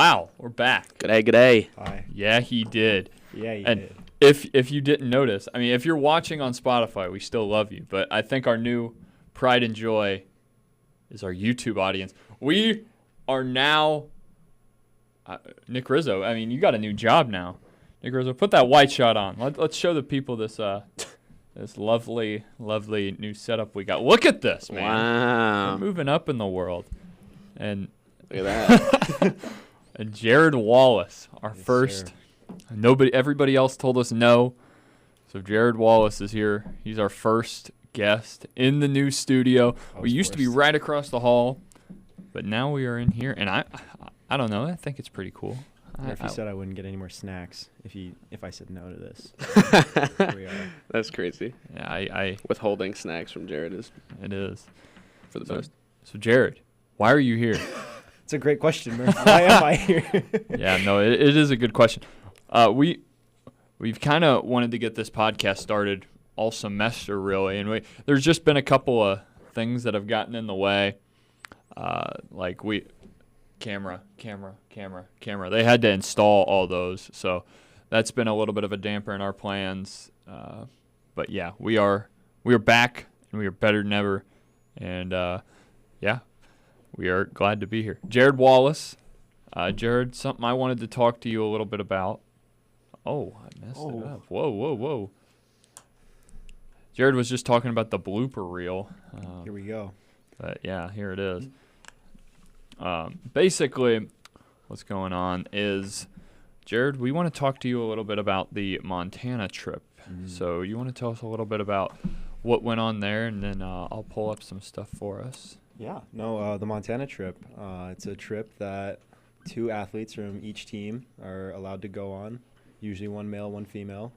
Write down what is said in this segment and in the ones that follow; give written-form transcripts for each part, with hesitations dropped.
Wow, we're back. G'day. Hi. Yeah, he did. Yeah, you And did. if you didn't notice, I mean, if you're watching on Spotify, we still love you. But I think our new pride and joy is our YouTube audience. We are now Nick Rizzo. I mean, you got a new job now. Nick Rizzo, put that white shot on. Let's show the people this this lovely new setup we got. Look at this, man. Wow. We're moving up in the world. And Look at that. and Jared Wallace, our Yes, first. sir. Everybody else told us no. So Jared Wallace is here. He's our first guest in the new studio. I We was used to be forced. right across the hall, but now we are in here, and I don't know. I think it's pretty cool. Murphy said I wouldn't get any more snacks if I said no to this. Here we are. That's crazy. Yeah, I Withholding snacks from Jared is it is. for the So- best. So Jared, why are you here? It's a great question, Murphy. Why am I here? Yeah, no, it is a good question. We've kind of wanted to get this podcast started all semester, really, and there's just been a couple of things that have gotten in the way, like camera. They had to install all those, so that's been a little bit of a damper in our plans. But yeah, we are back, and we are better than ever, and yeah, we are glad to be here. Jared Wallace. Jared, something I wanted to talk to you a little bit about. Oh, I messed it up. Whoa. Jared was just talking about the blooper reel. Here we go. But yeah, here it is. Basically, what's going on is, Jared, we want to talk to you a little bit about the Montana trip. So you want to tell us a little bit about what went on there, and then I'll pull up some stuff for us. Yeah. No, the Montana trip. It's a trip that 2 athletes from each team are allowed to go on. Usually one male, one female.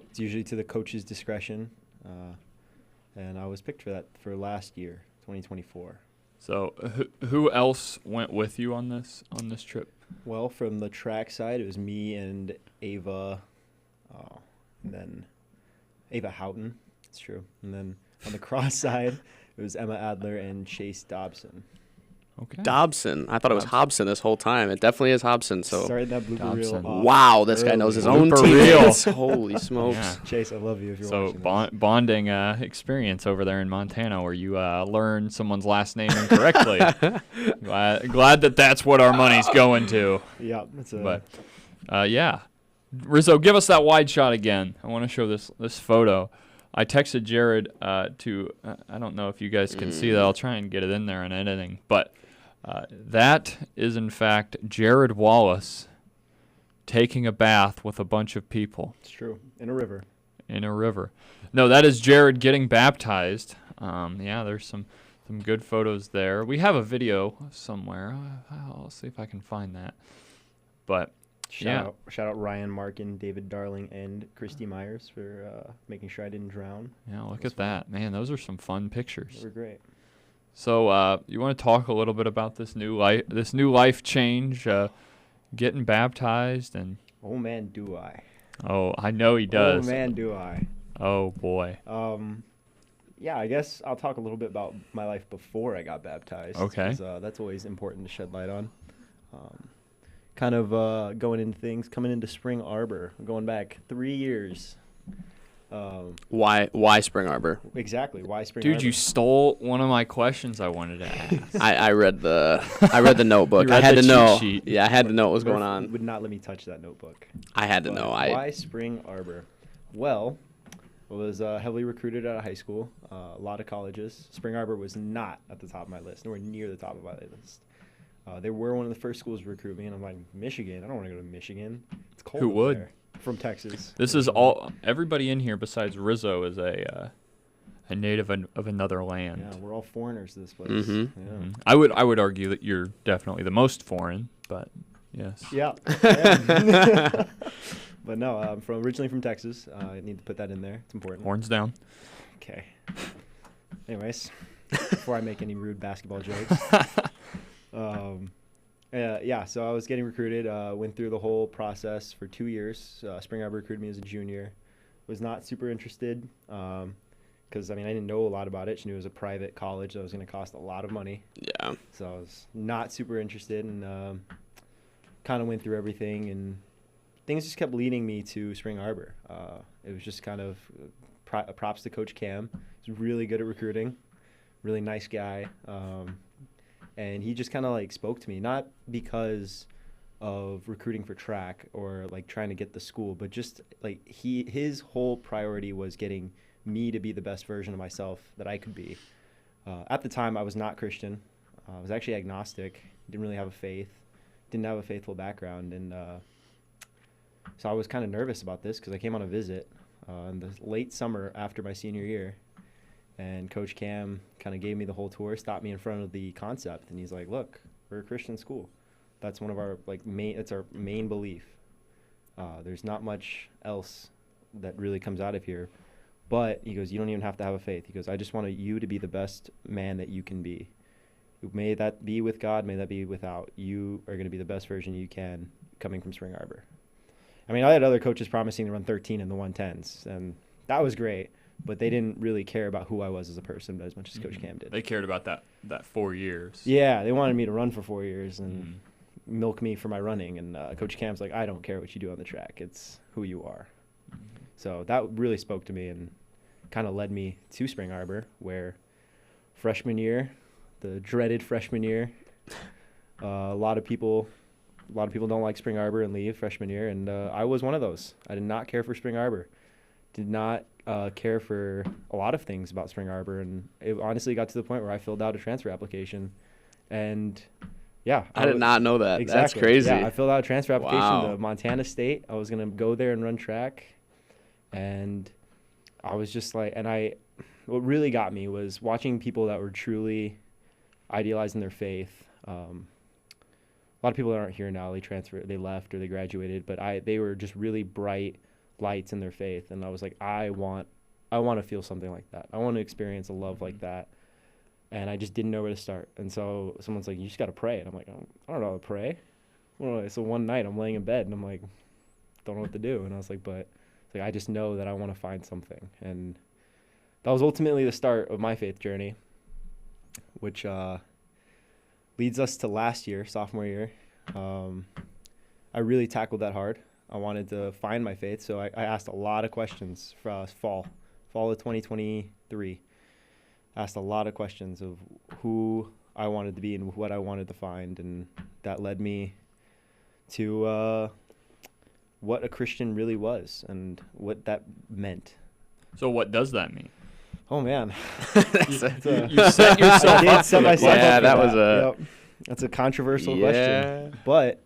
It's usually to the coach's discretion. And I was picked for that for last year, 2024. So who else went with you on this trip? Well, from the track side, it was me and Ava, and then Ava Houghton. It's true. And then on the cross side, it was Emma Adler and Chase Dobson. Okay. Dobson. I thought it was Hobson this whole time. It definitely is Hobson. So Started that blooper reel Dobson. off wow, this guy knows his own Blooper teammates. Holy smokes. Yeah. Chase, I love you if you're So watching this. bonding experience over there in Montana, where you learn someone's last name incorrectly. glad that's what our money's going to. Yeah, it's a But yeah, Rizzo, give us that wide shot again. I want to show this photo. I texted Jared to. I don't know if you guys can see that. I'll try and get it in there in editing. But that is in fact Jared Wallace taking a bath with a bunch of people. It's true. In a river. In a river. No, that is Jared getting baptized. Yeah, there's some good photos there. We have a video somewhere. I'll see if I can find that. But Shout out Ryan Markin, David Darling, and Christy Myers for making sure I didn't drown. yeah, look That's at that. Man, those are some fun pictures. They were great. So you want to talk a little bit about this new life change, getting baptized, and Oh man, do I. oh, I know he does. Oh man, do I. Oh boy. Yeah, I guess I'll talk a little bit about my life before I got baptized. Okay. 'Cause, that's always important to shed light on. Kind of coming into Spring Arbor, going back 3 years. Why Spring Arbor? Exactly. Why Spring Dude, Arbor? you stole one of my questions I wanted to ask. I read the notebook. You I read had the to cheat know. sheet. Yeah, I had to know what was going Murph on. would not let me touch that notebook. I had to But know. why Spring Arbor? Well, I was heavily recruited out of high school, a lot of colleges. Spring Arbor was not at the top of my list, nowhere near the top of my list. They were one of the first schools to recruit me, and I'm like, Michigan? I don't want to go to Michigan. It's cold. Who up would? there. From Texas. This is all. Everybody in here besides Rizzo is a native of another land. Yeah, we're all foreigners to this place. Mhm. Yeah. Mhm. I would argue that you're definitely the most foreign, but yes. Yeah. Yeah. But no, I'm originally from Texas. I need to put that in there. It's important. Horns down. Okay. Anyways, before I make any rude basketball jokes. Yeah, so I was getting recruited, went through the whole process for 2 years. Spring Arbor recruited me as a junior. Was not super interested. because, I mean, I didn't know a lot about it. She knew it was a private college that was going to cost a lot of money. Yeah. So I was not super interested, and kind of went through everything, and things just kept leading me to Spring Arbor. It was just kind of props to Coach Cam. He's really good at recruiting, really nice guy. And he just kind of like spoke to me, not because of recruiting for track or like trying to get the school, but just like his whole priority was getting me to be the best version of myself that I could be. At the time, I was not Christian. I was actually agnostic. Didn't really have a faith. Didn't have a faithful background, and so I was kind of nervous about this because I came on a visit in the late summer after my senior year, and Coach Cam kind of gave me the whole tour, stopped me in front of the concept, and he's like, "Look, we're a Christian school. That's one of our it's our main belief. There's not much else that really comes out of here." But he goes, "You don't even have to have a faith." He goes, "I just want you to be the best man that you can be. May that be with God, may that be without. You are going to be the best version you can coming from Spring Arbor." I mean, I had other coaches promising to run 13 in the 110s, and that was great. But they didn't really care about who I was as a person as much as Coach Cam did. They cared about that 4 years. Yeah, they wanted me to run for 4 years and milk me for my running. And Coach Cam's like, "I don't care what you do on the track. It's who you are." So that really spoke to me and kind of led me to Spring Arbor, where freshman year, the dreaded freshman year, a lot of people don't like Spring Arbor and leave freshman year, and I was one of those. I did not care for Spring Arbor. Did not care for a lot of things about Spring Arbor, and it honestly got to the point where I filled out a transfer application, and yeah. I did not know that. Exactly. That's crazy. Yeah, I filled out a transfer application Wow. to Montana State. I was going to go there and run track, and I was just like, what really got me was watching people that were truly idealizing their faith. A lot of people that aren't here now, they left or they graduated, but they were just really bright lights in their faith, and I was like, I want to feel something like that. I want to experience a love like that, and I just didn't know where to start. And so someone's like, "You just got to pray," and I'm like, I don't know how to pray. Well, so one night I'm laying in bed and I'm like, don't know what to do, and I was like, but it's like I just know that I want to find something, and that was ultimately the start of my faith journey, which leads us to last year, sophomore year. I really tackled that hard. I wanted to find my faith, so I asked a lot of questions for fall of 2023. Asked a lot of questions of who I wanted to be and what I wanted to find, and that led me to what a Christian really was and what that meant. So what does that mean? Oh, man. You set yourself up. Yeah, that was a... Yep. That's a controversial question. But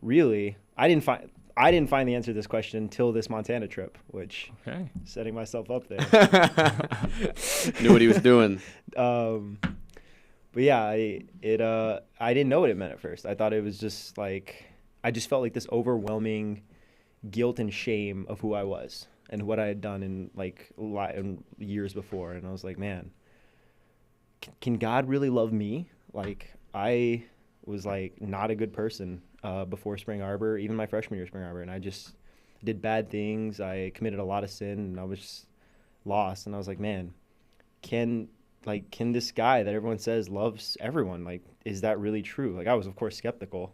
really, I didn't find the answer to this question until this Montana trip, which setting myself up there. Knew what he was doing. But yeah, I didn't know what it meant at first. I thought it was just like, I just felt like this overwhelming guilt and shame of who I was and what I had done in years before. And I was like, man, can God really love me? Like, I was like not a good person before Spring Arbor, even my freshman year of Spring Arbor, and I just did bad things. I committed a lot of sin, and I was just lost. And I was like, man, can this guy that everyone says loves everyone, like, is that really true? Like, I was of course skeptical,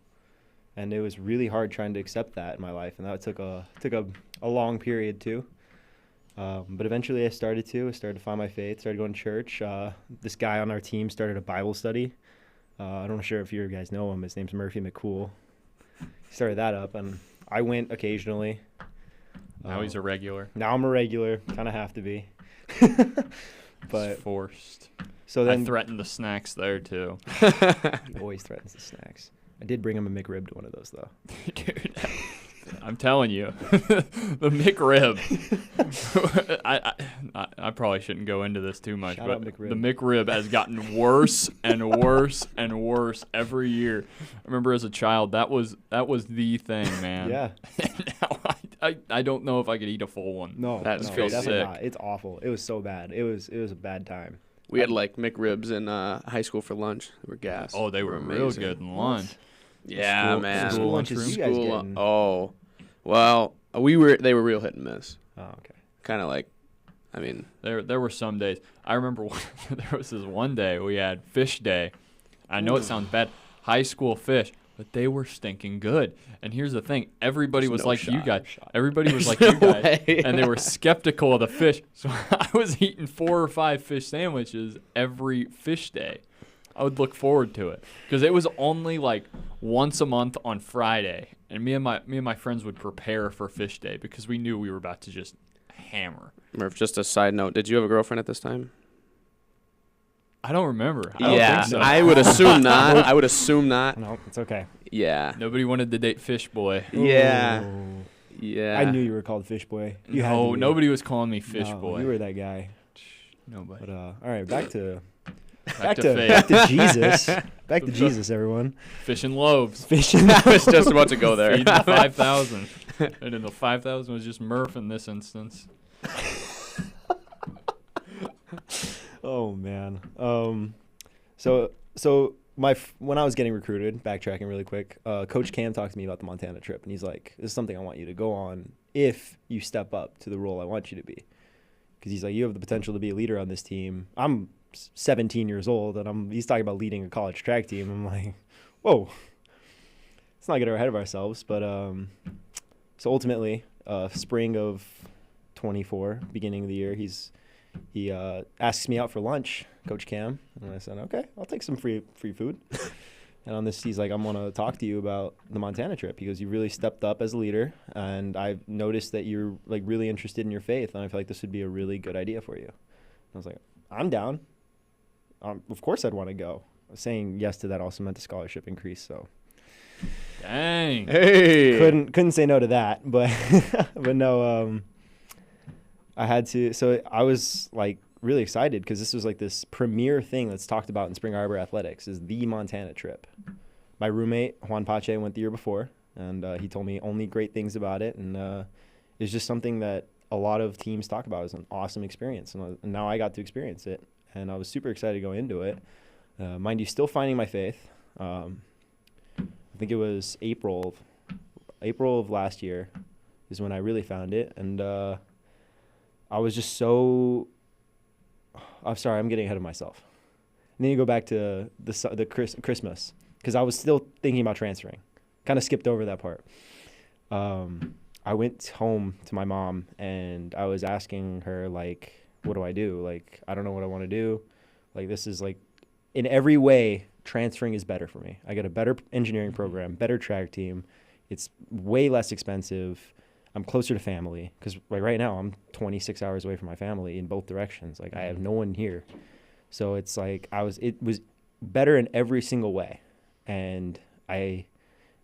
and it was really hard trying to accept that in my life, and that took a long period too. But eventually I started to find my faith, started going to church. This guy on our team started a Bible study. I'm not sure if you guys know him. His name's Murphy McCool. He started that up, and I went occasionally. Now he's a regular. Now I'm a regular. Kind of have to be. But it's forced. So then I threatened the snacks there too. He always threatens the snacks. I did bring him a McRib to one of those though. Dude, I'm telling you, the McRib. I probably shouldn't go into this too much, Shout out but McRib. the McRib has gotten worse and worse and worse every year. I remember as a child, that was the thing, man. Yeah. Now I don't know if I could eat a full one. No, that no, feels definitely sick. not. It's awful. It was so bad. It was a bad time. We had like McRibs in high school for lunch. They were gas. Oh, they were real amazing. good in lunch. Yeah, School- man. School lunches you guys getting? Oh, well, they were real hit and miss. Oh, okay. Kind of like I mean, There were some days. I remember there was this one day we had fish day. I know it sounds bad. High school fish, but they were stinking good. And here's the thing. Everybody There's was no like shot, you guys. no shot. Everybody was like No you guys. way. And they were skeptical of the fish. So I was eating 4 or 5 fish sandwiches every fish day. I would look forward to it because it was only like once a month on Friday. And me and my friends would prepare for fish day because we knew we were about to just hammer. Murph, just a side note. Did you have a girlfriend at this time? I don't remember. I don't Yeah, think so. I would assume not. I would assume not. No, it's okay. Yeah. Nobody wanted to date Fish Boy. Yeah. Ooh. Yeah. I knew you were called Fish Boy. You had No, to be. nobody was calling me Fish No, Boy. You were that guy. Nobody. But all right, back to Back to faith. Jesus. Back to Jesus, everyone. Fish and loaves. Fishing. I was just about to go there. Feeding the 5,000. And then the 5,000 was just Murph in this instance. Oh man. So when I was getting recruited, backtracking really quick, Coach Cam talked to me about the Montana trip, and he's like, "This is something I want you to go on if you step up to the role I want you to be," because he's like, "You have the potential to be a leader on this team." I'm 17 years old, and he's talking about leading a college track team. I'm like, "Whoa, let's not get ahead of ourselves." But so ultimately, spring of 24, beginning of the year, he asks me out for lunch, Coach Cam, and I said, okay, I'll take some free food. And on this, he's like, I'm going to talk to you about the Montana trip because you really stepped up as a leader, and I've noticed that you're like really interested in your faith, and I feel like this would be a really good idea for you. I was like, I'm down. Of course I'd want to go. Saying yes to that also meant a scholarship increase, so Dang. Hey. couldn't say no to that, but but no, I had to. So I was like really excited because this was like this premier thing that's talked about in Spring Arbor athletics is the Montana trip. My roommate Juan Pache went the year before, and he told me only great things about it, and it's just something that a lot of teams talk about as an awesome experience, and now I got to experience it, and I was super excited to go into it. Mind you, still finding my faith. I think it was April of last year is when I really found it, and I was just so. I'm sorry, I'm getting ahead of myself. And then you go back to the Christmas because I was still thinking about transferring. Kind of skipped over that part. I went home to my mom and I was asking her like, "What do I do? Like, I don't know what I want to do. Like, this is like, in every way, transferring is better for me. I get a better engineering program, better track team. It's way less expensive. I'm closer to family because right now I'm 26 hours away from my family in both directions. Like I have no one here. So it's like it was better in every single way. And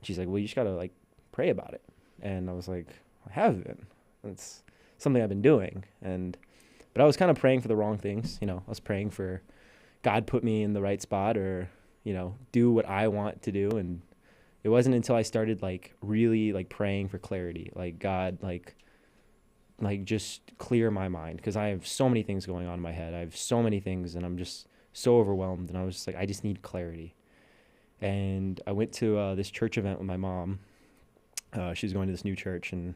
she's like, well, you just got to like pray about it. And I was like, I have been. It's something I've been doing. But I was kind of praying for the wrong things. You know, I was praying for God put me in the right spot or, you know, do what I want to do. And it wasn't until I started like really like praying for clarity, like God, like just clear my mind because I have so many things going on in my head. I have so many things and I'm just so overwhelmed. And I was just like, I just need clarity. And I went to this church event with my mom. She was going to this new church and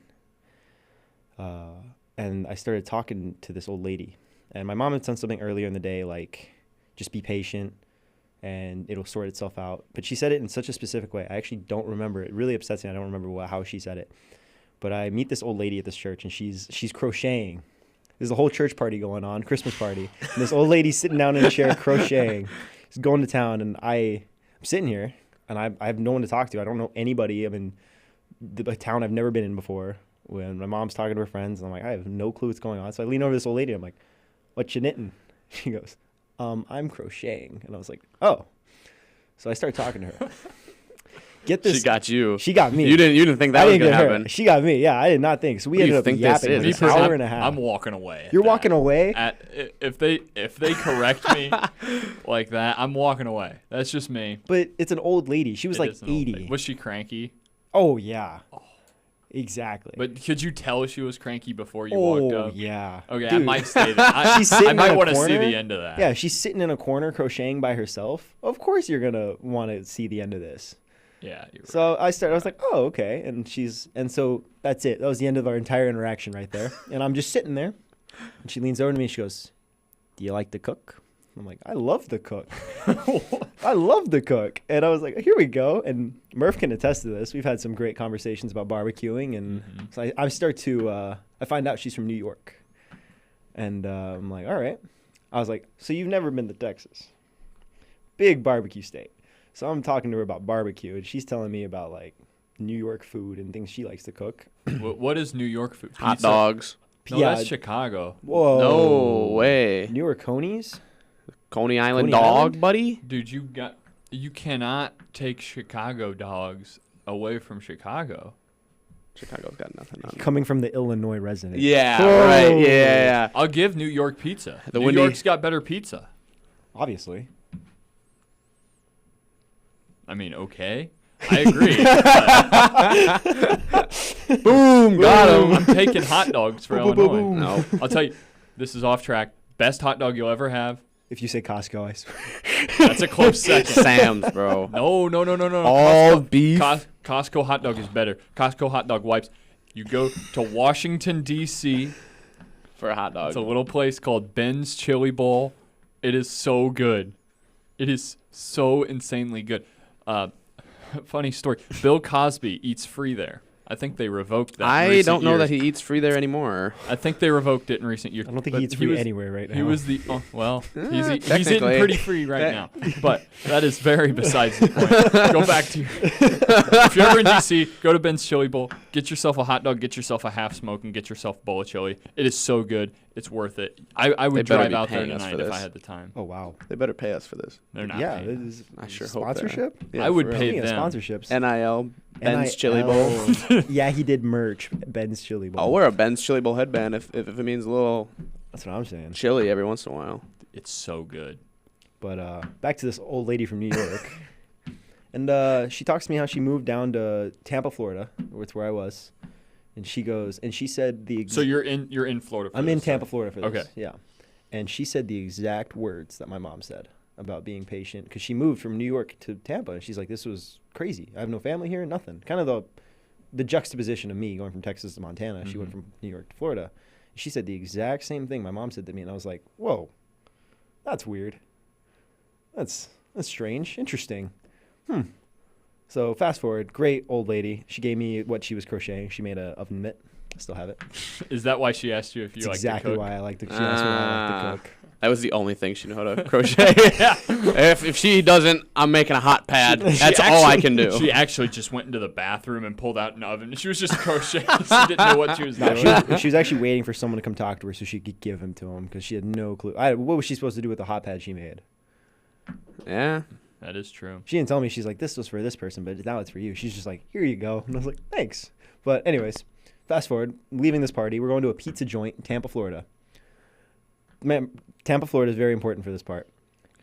I started talking to this old lady. And my mom had said something earlier in the day, like just be patient and it'll sort itself out. But she said it in such a specific way. I actually don't remember. It really upsets me. I don't remember how she said it. But I meet this old lady at this church, and she's crocheting. There's a whole church party going on, Christmas party. And this old lady sitting down in a chair crocheting. She's going to town, and I'm sitting here, and I have no one to talk to. I don't know anybody. I'm in the town I've never been in before. When my mom's talking to her friends, and I'm like, I have no clue what's going on. So I lean over to this old lady. I'm like, what you knitting? She goes, I'm crocheting. And I was like, oh. So I started talking to her. Get this. She got you. She got me. You didn't think that was going to happen. She got me. Yeah, I did not think. So we ended up yapping this for an hour and a half. I'm walking away. You're walking away? If they correct me like that, I'm walking away. That's just me. But it's an old lady. She was It like is an old 80. lady. Was she cranky? Oh, yeah. Exactly. But could you tell she was cranky before you walked up? Yeah. Okay, Dude. I might say that. She's sitting I might in a want to see corner. the end of that. Yeah, she's sitting in a corner crocheting by herself. Of course you're going to want to see the end of this. Yeah. You're right. So I was like, oh, okay. And so that's it. That was the end of our entire interaction right there. And I'm just sitting there. And she leans over to me and she goes, "Do you like to cook?" I'm like, "I love to cook. I love to cook." And I was like, "Here we go." And Murph can attest to this. We've had some great conversations about barbecuing. And so I find out she's from New York. And I'm like, all right. I was like, so you've never been to Texas? Big barbecue state. So I'm talking to her about barbecue. And she's telling me about, like, New York food and things she likes to cook. What is New York food? Hot Pizza? dogs. No, that's Chicago. Whoa. No way. New York Conies? Coney Island Coney dog, Island? buddy? Dude, you cannot take Chicago dogs away from Chicago. Chicago's got nothing on it. Coming from the Illinois resident. Yeah, Whoa. right. Yeah. I'll give New York pizza. The New windy- York's got better pizza. Obviously. I mean, okay. I agree. Boom, got him. I'm taking hot dogs for Illinois. No. I'll tell you, this is off track. Best hot dog you'll ever have. If you say Costco, I swear. That's a close second. Sam's, bro. No. All beef. Costco hot dog is better. Costco hot dog wipes. You go to Washington, D.C. For a hot dog. It's a little place called Ben's Chili Bowl. It is so good. It is so insanely good. Funny story. Bill Cosby eats free there. I think they revoked that. I don't know that he eats free there anymore. I think they revoked it in recent years. I don't think But he eats free anywhere right now. He was the he's eating Technically. pretty free right now. But that is very besides the point. Go back to if you're ever in DC, go to Ben's Chili Bowl, get yourself a hot dog, get yourself a half smoke, and get yourself a bowl of chili. It is so good. It's worth it. I would They better drive be out there paying us tonight for if I this. had the time. Oh, wow. They better pay us for this. They're not. Yeah. paying. This is I sure hope they are. sponsorship? Yeah, I would for real. pay Speaking of them. sponsorships. NIL, Ben's Chili Bowl. Yeah, he did merch Ben's Chili Bowl. I'll wear a Ben's Chili Bowl headband if it means a little That's what I'm saying. chili every once in a while. It's so good. But back to this old lady from New York. And she talks to me how she moved down to Tampa, Florida, which is where I was. And she goes, and she said So you're in Florida. For I'm this, in Tampa, right? Florida for this. Okay. Yeah. And she said the exact words that my mom said about being patient because she moved from New York to Tampa. And she's like, this was crazy. I have no family here, nothing. Kind of the juxtaposition of me going from Texas to Montana. She went from New York to Florida. She said the exact same thing my mom said to me. And I was like, whoa, that's weird. That's strange. Interesting. So fast forward, great old lady. She gave me what she was crocheting. She made a oven mitt. I still have it. Is that why she asked you if you It's like exactly to cook? why I like to. She asked me why I like to cook. That was the only thing she knew how to crochet. If she doesn't, I'm making a hot pad. That's all I can do. She actually just went into the bathroom and pulled out an oven. She was just crocheting. She didn't know what she was No, doing. she was actually waiting for someone to come talk to her so she could give him to him because she had no clue. What was she supposed to do with the hot pad she made? Yeah. That is true. She didn't tell me. She's like, this was for this person, but now it's for you. She's just like, here you go. And I was like, thanks. But anyways, fast forward, leaving this party. We're going to a pizza joint in Tampa, Florida. Man, Tampa, Florida is very important for this part.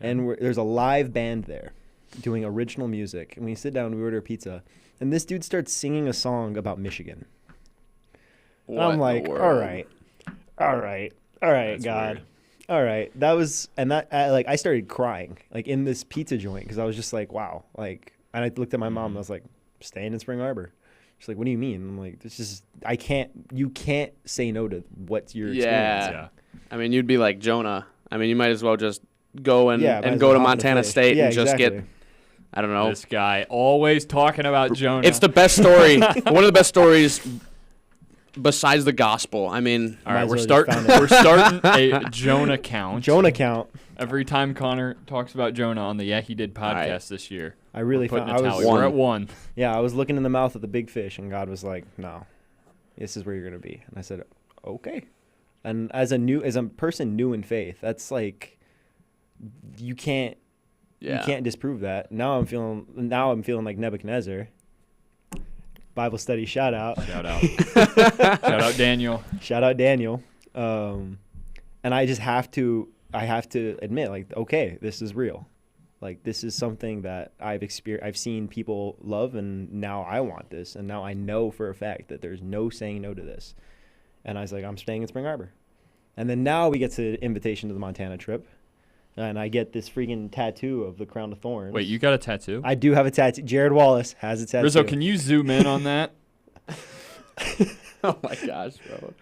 And there's a live band there doing original music. And we sit down, we order a pizza. And this dude starts singing a song about Michigan. And I'm like, all right, That's God. weird. All right. That was, and that, I started crying, like, in this pizza joint, because I was just like, wow. Like, and I looked at my mom, and I was like, staying in Spring Arbor. She's like, what do you mean? I'm like, you can't say no to what you're experiencing. Yeah. I mean, you'd be like Jonah. I mean, you might as well just go and might as go well to hop in the Montana fish. State Yeah, and just exactly. get, I don't know. This guy always talking about Jonah. It's the best story. One of the best stories besides the gospel. I mean, All Might right, as we're well just starting. found it. We're starting a Jonah count. Jonah count. Every time Connor talks about Jonah on the Yeah He Did podcast right. this year, I really we're putting found, a I tally. was, We're at 1. yeah, I was looking in the mouth of the big fish, and God was like, no, this is where you're going to be. And I said, okay. And as a person new in faith, that's like, you can't disprove that. Now I'm feeling like Nebuchadnezzar. Bible study shout out. Shout out. Shout out Daniel. Shout out Daniel. And I just have to admit, like, okay, this is real. Like, this is something that I've seen people love, and now I want this, and now I know for a fact that there's no saying no to this. And I was like, I'm staying in Spring Arbor. And then now we get to the invitation to the Montana trip, and I get this freaking tattoo of the crown of thorns. Wait, you got a tattoo? I do have a tattoo. Jared Wallace has a tattoo. Rizzo, can you zoom in on that? oh my gosh, bro.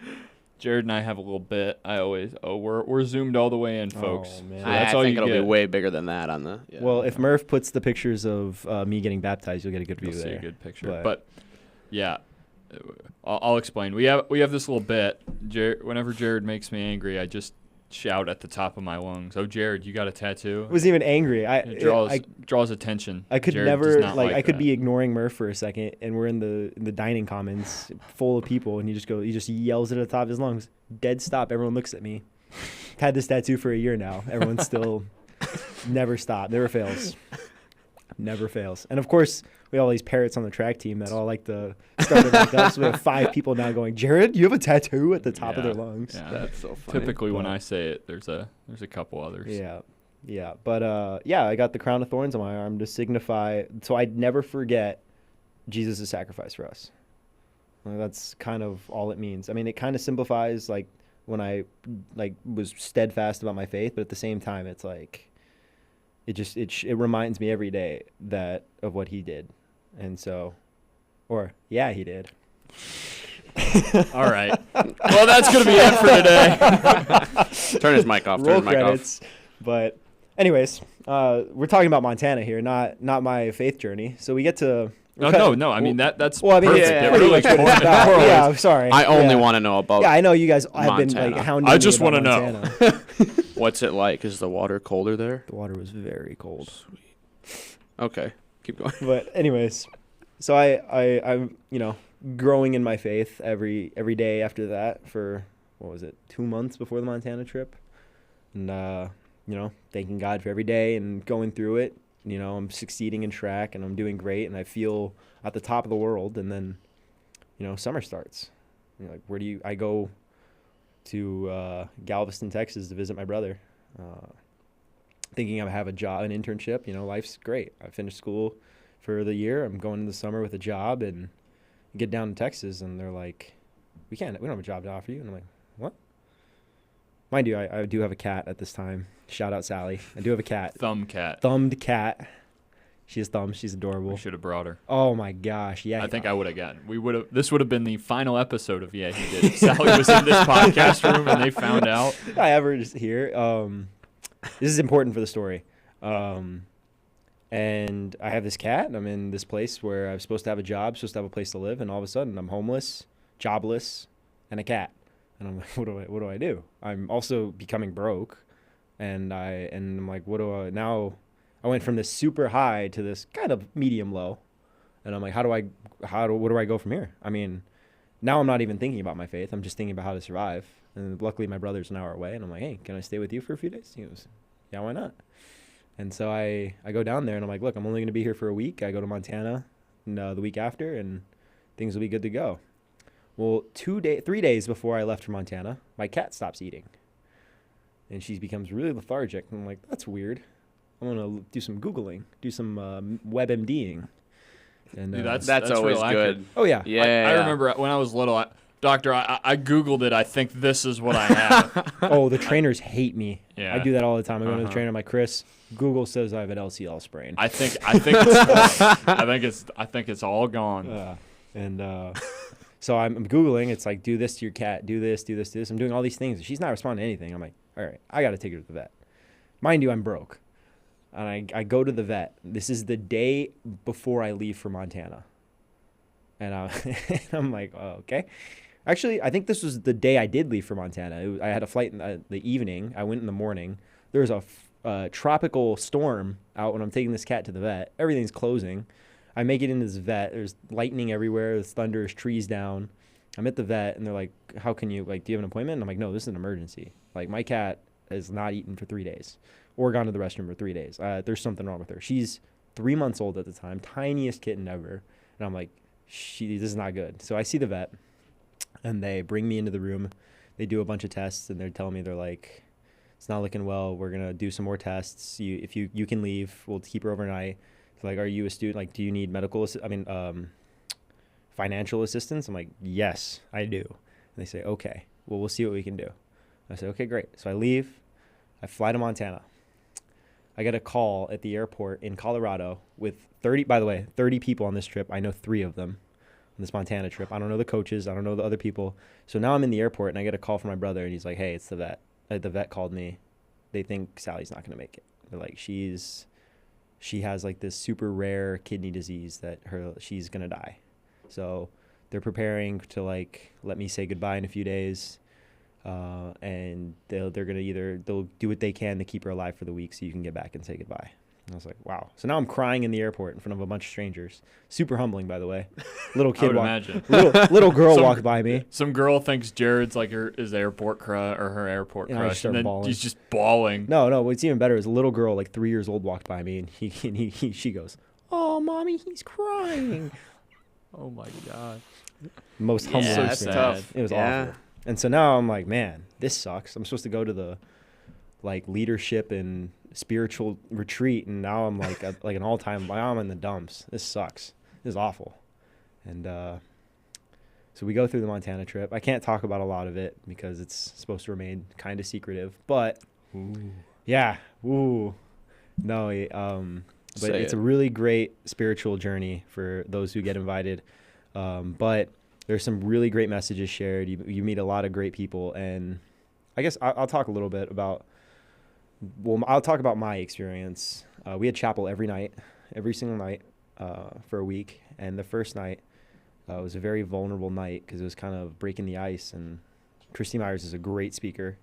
Jared and I have a little bit. We're zoomed all the way in, folks. Oh, man. So I that's all think you it'll get. be way bigger than that on the. Yeah. Well, if Murph puts the pictures of me getting baptized, you'll get a good view You'll see there. a good picture. But yeah, I'll explain. We have this little bit. Whenever Jared makes me angry, I just shout at the top of my lungs, "Oh, Jared, you got a tattoo?" I wasn't even angry. It draws attention. I could Jared does never not I could that. be ignoring Murph for a second, and we're in the dining commons full of people, and he just yells it at the top of his lungs. Dead stop. Everyone looks at me. Had this tattoo for a year now. Everyone's still never stop. Never fails. Never fails. And of course, we have all these parrots on the track team that all like to start it like us. So we have 5 people now going, Jared, you have a tattoo at the top of their lungs. Yeah. That's so funny. Typically, when I say it, there's a couple others. Yeah. But I got the crown of thorns on my arm to signify, so I'd never forget Jesus' sacrifice for us. Well, that's kind of all it means. I mean, it kind of simplifies like when I was steadfast about my faith, but at the same time, it's like it reminds me every day of what he did, and so, he did. All right. Well, that's gonna be it for today. Turn his mic off. Roll Turn his mic credits. But anyways, we're talking about Montana here, not my faith journey. So we get to. No. I mean that's Well, I mean, perfect. it's It pretty really much what it's about. correlates. Yeah, I'm sorry. I only Yeah. want to know about. Yeah, I know you guys have been Montana. like hounding I me just about wanna know. Montana. What's it like? Is the water colder there? The water was very cold. Okay, keep going. But anyways, so I'm growing in my faith every day after that for 2 months before the Montana trip, and thanking God for every day and going through it. I'm succeeding in track and I'm doing great and I feel at the top of the world. And then, summer starts. I go to Galveston, Texas to visit my brother, thinking I have a job, an internship. Life's great. I finished school for the year. I'm going in the summer with a job and get down to Texas and they're like, we don't have a job to offer you. And I'm like, what? Mind you, I do have a cat at this time. Shout out Sally. I do have a cat. Thumbed cat. She has thumbs. She's adorable. We should have brought her. Oh my gosh. Yeah. I think I would have gotten. This would have been the final episode of Yeah He Did. If Sally was in this podcast room and they found out. I ever just here. This is important for the story. And I have this cat and I'm in this place where I'm supposed to have a job, supposed to have a place to live, and all of a sudden I'm homeless, jobless, and a cat. And I'm like, what do I do? I'm also becoming broke. And I'm like, now I went from this super high to this kind of medium low. And I'm like, what do I go from here? I mean, now I'm not even thinking about my faith. I'm just thinking about how to survive. And luckily my brother's an hour away and I'm like, hey, can I stay with you for a few days? He goes, yeah, why not? And so I go down there and I'm like, look, I'm only going to be here for a week. I go to Montana the week after and things will be good to go. Well, 3 days before I left for Montana, my cat stops eating. And she becomes really lethargic. And I'm like, that's weird. I'm going to do some Googling, do some WebMDing. And Dude, That's really always accurate. good. oh, yeah. Yeah. I remember when I was little, Doctor, I Googled it. I think this is what I have. Oh, the trainers hate me. Yeah. I do that all the time. I go to the trainer. I'm like, Chris, Google says I have an LCL sprain. I think it's gone. I think it's all gone. So I'm Googling. It's like, do this to your cat. Do this, do this, do this. I'm doing all these things. She's not responding to anything. I'm like, all right, I got to take her to the vet. Mind you, I'm broke. And I go to the vet. This is the day before I leave for Montana. And I'm like, oh, okay. Actually, I think this was the day I did leave for Montana. I had a flight in the evening. I went in the morning. There was a tropical storm out when I'm taking this cat to the vet. Everything's closing. I make it into this vet. There's lightning everywhere. There's thunder. There's trees down. I'm at the vet, and they're like, how can you, do you have an appointment? And I'm like, no, this is an emergency. My cat has not eaten for 3 days or gone to the restroom for 3 days. There's something wrong with her. She's 3 months old at the time, tiniest kitten ever. And I'm like, this is not good. So I see the vet, and they bring me into the room. They do a bunch of tests, and they're telling me, they're like, it's not looking well. We're going to do some more tests. If you can leave, we'll keep her overnight. Like, are you a student? Do you need financial assistance? I'm like, yes, I do. And they say, okay, well, we'll see what we can do. I say, okay, great. So I leave. I fly to Montana. I get a call at the airport in Colorado with 30 people on this trip. I know 3 of them. this Montana trip. I don't know the coaches. I don't know the other people. So now I'm in the airport, and I get a call from my brother, and he's like, hey, it's the vet. The vet called me. They think Sally's not going to make it. They're like, she has like this super rare kidney disease that she's going to die. So they're preparing to like let me say goodbye in a few days. And they're going to they'll do what they can to keep her alive for the week so you can get back and say goodbye. And I was like, wow. So now I'm crying in the airport in front of a bunch of strangers. Super humbling, by the way. Little kid, little girl walked by me. Some girl thinks Jared's like his airport crush or her airport crush, and then bawling. he's just bawling. No. What's even better is a little girl, like 3 years old, walked by me, and she goes, "Oh, mommy, he's crying." Oh my god. Most humbling. Yeah, that's experience. tough. It was Yeah. awful. And so now I'm like, man, this sucks. I'm supposed to go to the like leadership and spiritual retreat, and now I'm like like an all-time. I'm in the dumps. This sucks. This is awful. And so we go through the Montana trip. I can't talk about a lot of it because it's supposed to remain kind of secretive. But yeah, no, but it's a really great spiritual journey for those who get invited. But there's some really great messages shared. You meet a lot of great people, and I guess I'll talk a little bit about. Well, I'll talk about my experience. We had chapel every single night for a week. And the first night was a very vulnerable night because it was kind of breaking the ice. And Christy Myers is a great speaker.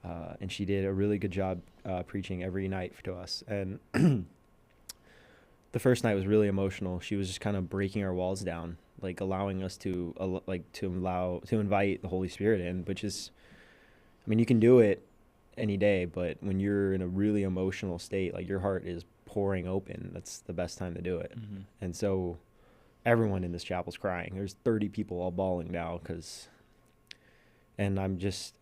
And she did a really good job preaching every night to us. And the first night was really emotional. She was just kind of breaking our walls down, like allowing us to invite the Holy Spirit in, which is, I mean, you can do it any day, but when you're in a really emotional state, like your heart is pouring open, that's the best time to do it. Mm-hmm. And so everyone in this chapel's crying. There's 30 people all bawling now and I'm just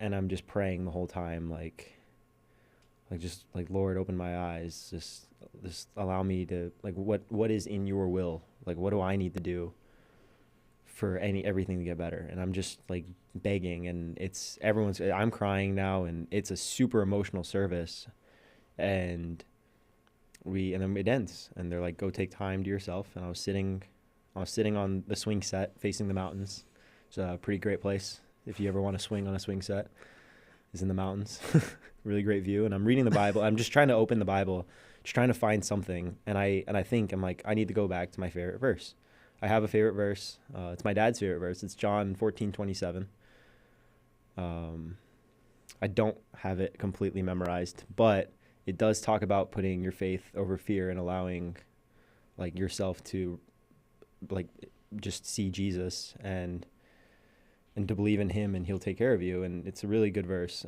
praying the whole time, like Lord, open my eyes, just allow me to, like, what is in your will, like what do I need to do for everything to get better. And I'm just like begging, and I'm crying now, and it's a super emotional service, and then it ends, and they're like, go take time to yourself. And I was sitting on the swing set facing the mountains. It's a pretty great place if you ever want to swing on a swing set, is in the mountains. Really great view. And I'm reading the Bible. I'm just trying to open the Bible, just trying to find something, and I'm like, I need to go back to my favorite verse. I have a favorite verse. It's my dad's favorite verse. It's John 14:27. I don't have it completely memorized, but it does talk about putting your faith over fear and allowing, like, yourself to, like, just see Jesus and to believe in him, and he'll take care of you. And it's a really good verse.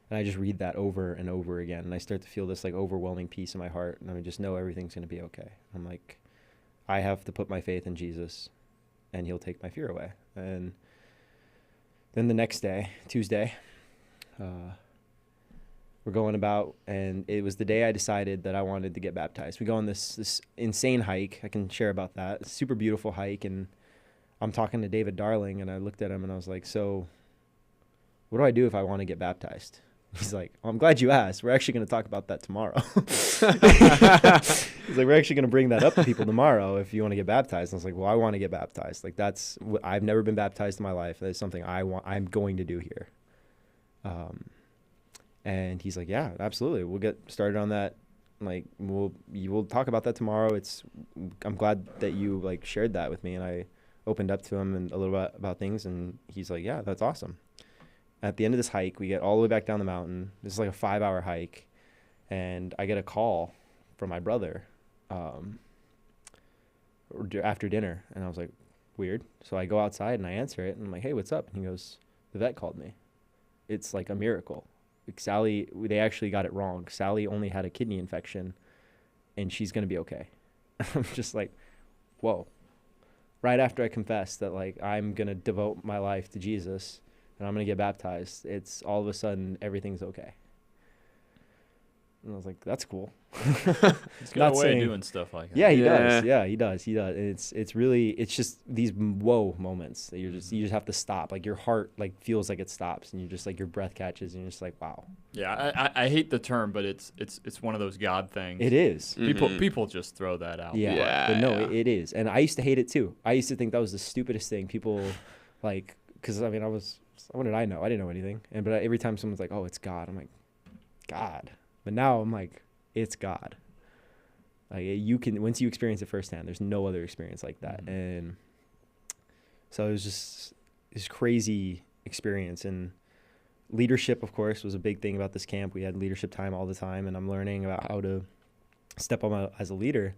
And I just read that over and over again, and I start to feel this like overwhelming peace in my heart, and I just know everything's going to be okay. I'm like, I have to put my faith in Jesus, and he'll take my fear away. And then the next day, Tuesday, we're going about, and it was the day I decided that I wanted to get baptized. We go on this insane hike. I can share about that. It's a super beautiful hike, and I'm talking to David Darling, and I looked at him, and I was like, so what do I do if I want to get baptized? He's like, well, I'm glad you asked. We're actually going to talk about that tomorrow. He's like, we're actually going to bring that up to people tomorrow if you want to get baptized. And I was like, well, I want to get baptized. Like, I've never been baptized in my life. That's something I'm going to do here. And he's like, yeah, absolutely. We'll get started on that. Like, we'll talk about that tomorrow. I'm glad that you, like, shared that with me. And I opened up to him and a little bit about things. And he's like, yeah, that's awesome. At the end of this hike, we get all the way back down the mountain. This is like a 5-hour hike. And I get a call from my brother after dinner. And I was like, weird. So I go outside and I answer it. And I'm like, hey, what's up? And he goes, the vet called me. It's like a miracle. Like, Sally, they actually got it wrong. Sally only had a kidney infection, and she's going to be okay. I'm just like, whoa. Right after I confessed that, like, I'm going to devote my life to Jesus and I'm going to get baptized, it's all of a sudden everything's okay. And I was like, that's cool. He's got a way of doing stuff like that. Yeah, he Yeah. does. Yeah, he does. He does. And it's just these whoa moments that you just have to stop. Like your heart like feels like it stops, and you're just like your breath catches, and you're just like, wow. Yeah, I hate the term, but it's one of those God things. It is. People just throw that out. Yeah. Yeah, But no, yeah. it is. And I used to hate it too. I used to think that was the stupidest thing. People like, because I mean, what did I know? I didn't know anything. But every time someone's like, oh, it's God, I'm like, God. But now I'm like, it's God. Like you can, once you experience it firsthand, there's no other experience like that. Mhm. And so it was just this crazy experience. And leadership, of course, was a big thing about this camp. We had leadership time all the time, and I'm learning about how to step on as a leader,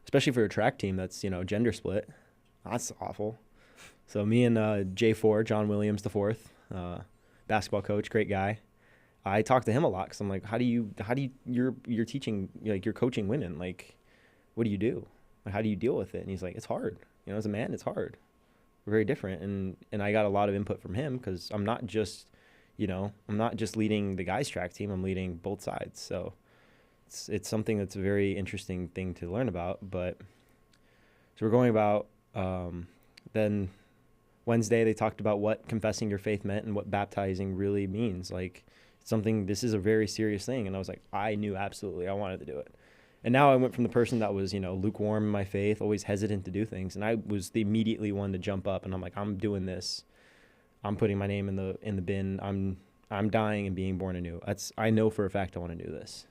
especially for a track team that's, gender split. That's awful. So me and J4, John Williams the fourth, basketball coach, great guy. I talk to him a lot because I'm like, you're teaching, like you're coaching women. Like, what do you do? Like, how do you deal with it? And he's like, it's hard. As a man, it's hard. We're very different. And I got a lot of input from him because I'm not just leading the guys track team. I'm leading both sides. So it's something that's a very interesting thing to learn about. But so we're going about, then Wednesday, they talked about what confessing your faith meant and what baptizing really means. Like, this is a very serious thing. And I was like, I knew absolutely I wanted to do it. And now I went from the person that was, lukewarm in my faith, always hesitant to do things. And I was the immediately one to jump up, and I'm like, I'm doing this. I'm putting my name in the bin. I'm dying and being born anew. I know for a fact I want to do this.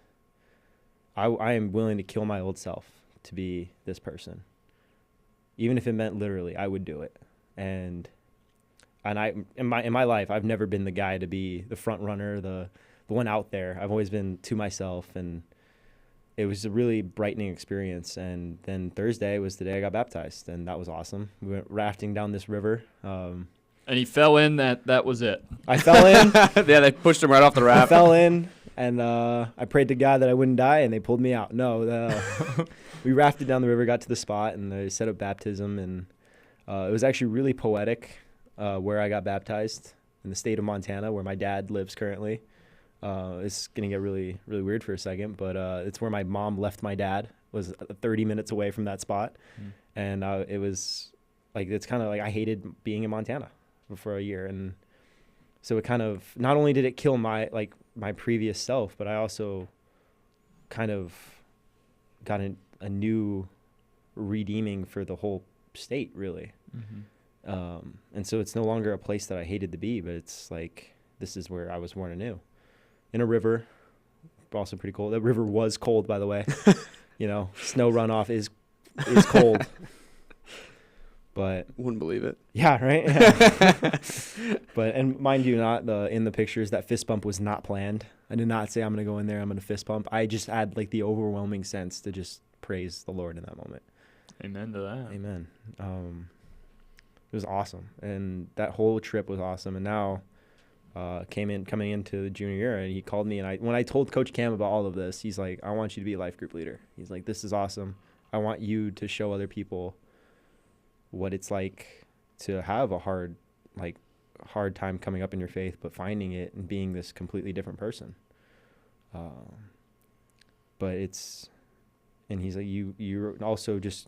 I am willing to kill my old self to be this person. Even if it meant literally, I would do it. And in my life, I've never been the guy to be the front runner, the one out there. I've always been to myself, and it was a really brightening experience. And then Thursday was the day I got baptized, and that was awesome. We went rafting down this river. And he fell in. That was it. I fell in. Yeah, they pushed him right off the I raft. fell in, and I prayed to God that I wouldn't die, and they pulled me out. No, we rafted down the river, got to the spot, and they set up baptism, and it was actually really poetic. Where I got baptized in the state of Montana, where my dad lives currently. It's going to get really, really weird for a second, but it's where my mom left my dad, was 30 minutes away from that spot. And it was like, it's kind of like I hated being in Montana for a year. And so it kind of, not only did it kill my previous self, but I also kind of got a new redeeming for the whole state, really. Mm-hmm. And so it's no longer a place that I hated to be, but it's like, this is where I was born anew. In a river, also pretty cold. The river was cold, by the way. Snow runoff is cold. But Wouldn't believe it. yeah, right? Yeah. And mind you, in the pictures, that fist bump was not planned. I did not say I'm going to go in there, I'm going to fist bump. I just had like the overwhelming sense to just praise the Lord in that moment. Amen to that. Amen. It was awesome, and that whole trip was awesome. And now, coming into the junior year, and he called me, and when I told Coach Cam about all of this, he's like, "I want you to be a life group leader." He's like, "This is awesome. I want you to show other people what it's like to have a hard time coming up in your faith, but finding it and being this completely different person." And he's like, you're also just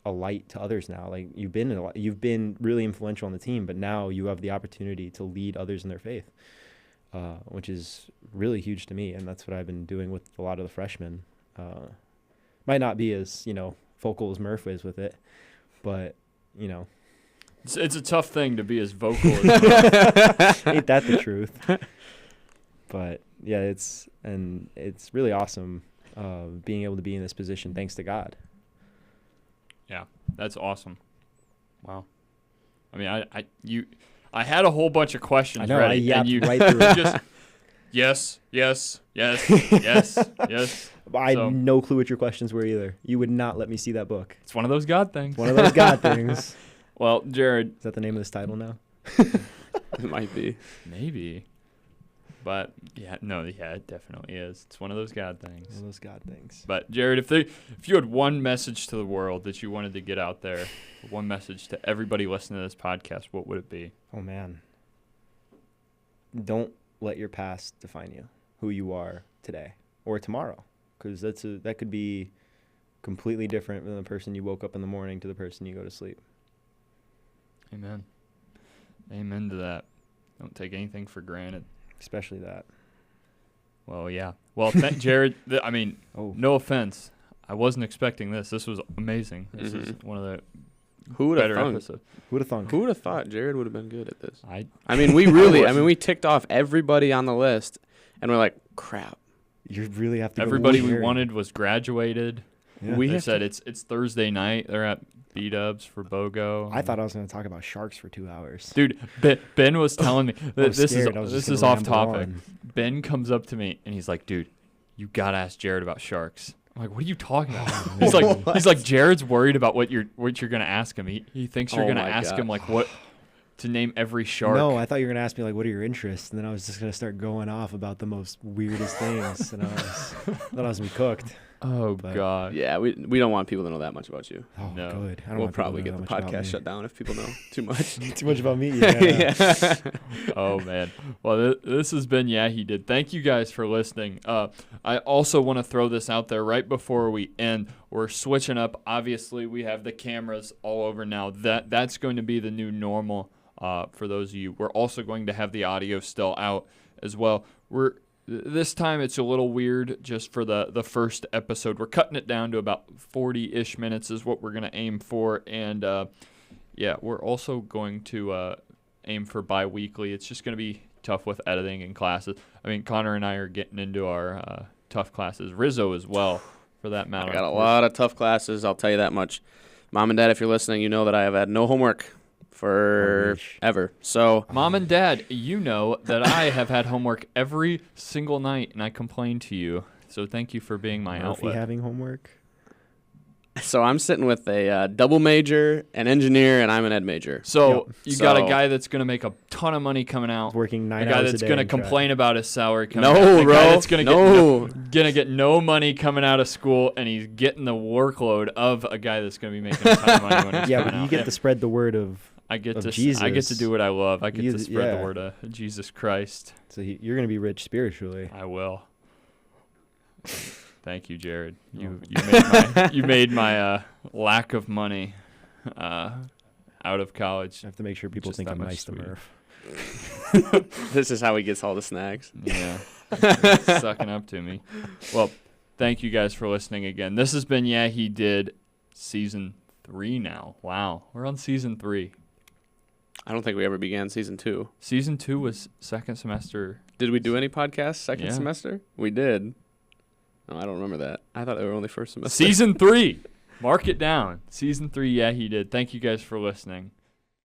a light to others now. Like you've been really influential on the team, but now you have the opportunity to lead others in their faith, which is really huge to me. And that's what I've been doing with a lot of the freshmen. Might not be as, vocal as Murph is with it, but, It's a tough thing to be as vocal as Murph. ain't that the truth? But yeah, it's really awesome being able to be in this position thanks to God. Yeah, that's awesome. Wow. I mean, I had a whole bunch of questions I know, ready, I yapped and you right through it. just yes. I So- had no clue what your questions were either. You would not let me see that book. It's one of those God things. One of those God things. Well, Jared, Is that the name of this title now? It might be. maybe, but it definitely is. It's one of those God things. One of those God things. But Jared, if you had one message to the world that you wanted to get out there, one message to everybody listening to this podcast, what would it be? Oh, man. Don't let your past define you, who you are today. or tomorrow, because that could be completely different than the person you woke up in the morning to the person you go to sleep. Amen. Amen to that. Don't take anything for granted. Especially that. Well, yeah. Well, Jared, I mean, no offense. I wasn't expecting this. This was amazing. This is one of the better episodes. Who would have thunk? Who would have thought Jared would have been good at this? I mean, we ticked off everybody on the list, and we're like, crap. You really have to. Everybody we wanted was graduated. Yeah. They said it's Thursday night. They're at B-Dubs for BOGO. I thought I was going to talk about sharks for 2 hours. Dude, Ben was telling me this is off topic. On. Ben comes up to me and he's like, "Dude, you gotta ask Jared about sharks." I'm like, "What are you talking about?" He's like, "Jared's worried about what you're gonna ask him. He thinks you're gonna ask him like what to name every shark." No, I thought you were gonna ask me like, "What are your interests?" And then I was just gonna start going off about the most weirdest things, and I thought I was gonna be cooked. Oh But- God. Yeah, we don't want people to know that much about you. Oh, No. good. I don't We'll want people to probably know get the that much about podcast me. shut down if people know too much. Too much about me. Yeah. Oh man. Well, this has been He Did. Thank you guys for listening. I also want to throw this out there right before we end. We're switching up. Obviously, we have the cameras all over now. That's going to be the new normal for those of you. We're also going to have the audio still out as well. This time it's a little weird just for the first episode. We're cutting it down to about 40-ish minutes is what we're going to aim for. And, we're also going to aim for bi-weekly. It's just going to be tough with editing and classes. I mean, Connor and I are getting into our tough classes. Rizzo as well, for that matter. I got a lot of tough classes, I'll tell you that much. Mom and Dad, if you're listening, you know that I have had no homework forever. So, Mom and Dad, you know that I have had homework every single night, and I complain to you. So thank you for being my Murphy outlet. having homework. I'm sitting with a double major, an engineer, and I'm an ed major. So Yep. you got a guy that's going to make a ton of money coming out. He's working 9 A guy hours that's a day. going to on track. complain about his salary coming No, out. A bro. guy that's going No. to get no money coming out of school, and he's getting the workload of a guy that's going to be making a ton of money when he's Yeah, coming but you out. get to spread the word of. I get of to Jesus. I get to do what I love. I get to spread the yeah. word of Jesus Christ. So you're going to be rich spiritually. I will. Thank you, Jared. Oh. You made my lack of money out of college. I have to make sure people Just think that I'm much nice to sweeter. Murph. This is how he gets all the snacks. Yeah. Sucking up to me. Well, thank you guys for listening again. This has been He Did, season 3 now. Wow. We're on season 3. I don't think we ever began season 2. Season 2 was second semester. Did we do any podcasts second Yeah. semester? We did. No, I don't remember that. I thought they were only first semester. Season 3. Mark it down. Season 3, He Did. Thank you guys for listening.